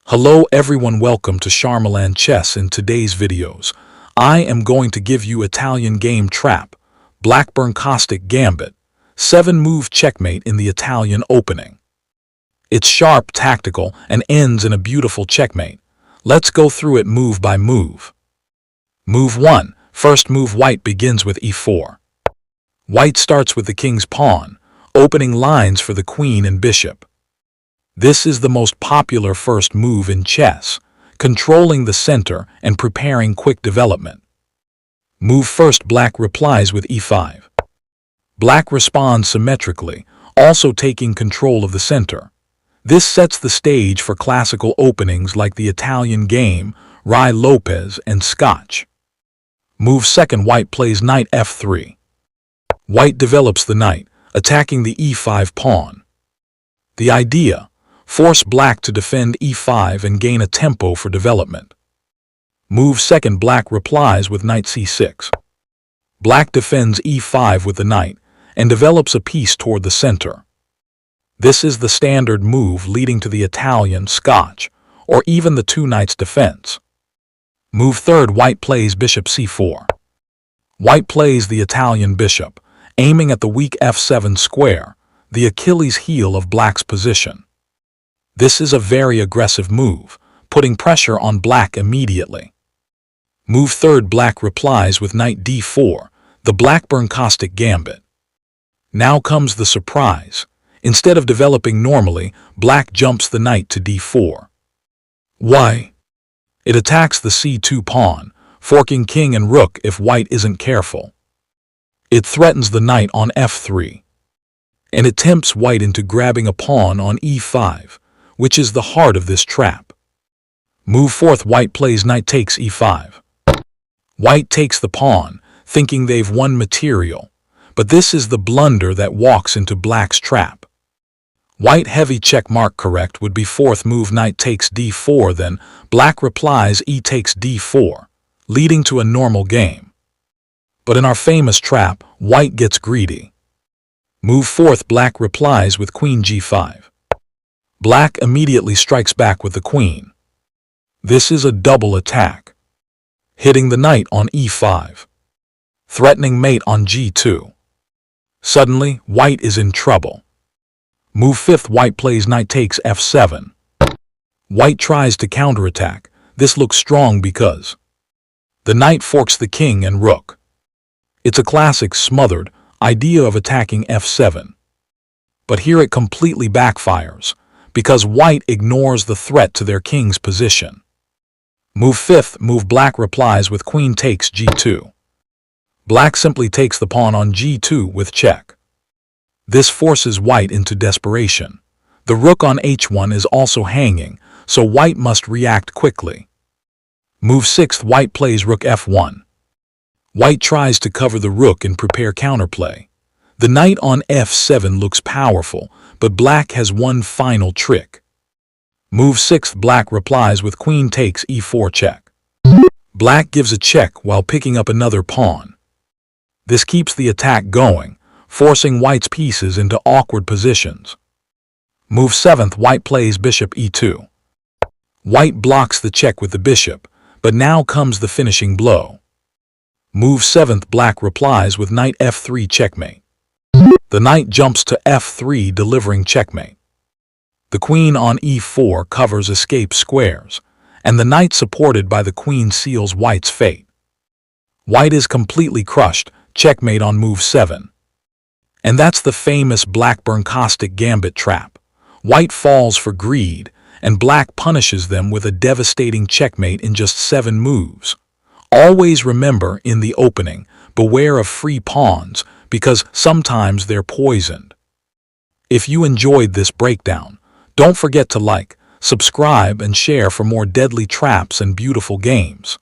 Hello everyone, welcome to Sharmaland Chess. In today's videos, I am going to give you Italian game trap, Blackburne-Kostić Gambit, 7-move checkmate in the Italian opening. It's sharp, tactical, and ends in a beautiful checkmate. Let's go through it move by move. Move 1. First move, white begins with e4. White starts with the king's pawn, opening lines for the queen and bishop. This is the most popular first move in chess, controlling the center and preparing quick development. Move first, black replies with e5. Black responds symmetrically, also taking control of the center. This sets the stage for classical openings like the Italian game, Rai Lopez and Scotch. Move second, white plays knight f3. White develops the knight, attacking the e5 pawn. The idea: force black to defend e5 and gain a tempo for development. Move second, black replies with knight c6. Black defends e5 with the knight and develops a piece toward the center. This is the standard move leading to the Italian, Scotch, or even the two knights defense. Move third, white plays bishop c4. White plays the Italian bishop, aiming at the weak f7 square, the Achilles heel of black's position. This is a very aggressive move, putting pressure on black immediately. Move third, black replies with knight d4, the Blackburne-Kostić Gambit. Now comes the surprise. Instead of developing normally, black jumps the knight to d4. Why? It attacks the c2 pawn, forking king and rook if white isn't careful. It threatens the knight on f3. And it tempts white into grabbing a pawn on e5, which is the heart of this trap. Move fourth, white plays knight takes e5. White takes the pawn, thinking they've won material, but this is the blunder that walks into black's trap. White heavy check mark correct would be fourth move, knight takes d4, then black replies e takes d4, leading to a normal game. But in our famous trap, white gets greedy. Move fourth, black replies with queen g5. Black immediately strikes back with the queen. This is a double attack, hitting the knight on e5, threatening mate on g2. Suddenly, white is in trouble. Move fifth, white plays knight takes f7. White tries to counterattack. This looks strong because the knight forks the king and rook. It's a classic smothered idea of attacking f7. But here it completely backfires, because white ignores the threat to their king's position. Move fifth, move black replies with queen takes g2. Black simply takes the pawn on g2 with check. This forces white into desperation. The rook on h1 is also hanging, so white must react quickly. Move sixth, white plays rook f1. White tries to cover the rook and prepare counterplay. The knight on f7 looks powerful, but black has one final trick. Move sixth, black replies with queen takes e4 check. Black gives a check while picking up another pawn. This keeps the attack going, forcing white's pieces into awkward positions. Move seventh, white plays bishop e2. White blocks the check with the bishop, but now comes the finishing blow. Move seventh, black replies with knight f3 checkmate. The knight jumps to f3, delivering checkmate. The queen on e4 covers escape squares, and the knight supported by the queen seals white's fate. White is completely crushed, checkmate on move 7. And that's the famous Blackburne-Kostić Gambit trap. White falls for greed, and black punishes them with a devastating checkmate in just 7 moves. Always remember, in the opening, beware of free pawns, because sometimes they're poisoned. If you enjoyed this breakdown, don't forget to like, subscribe, and share for more deadly traps and beautiful games.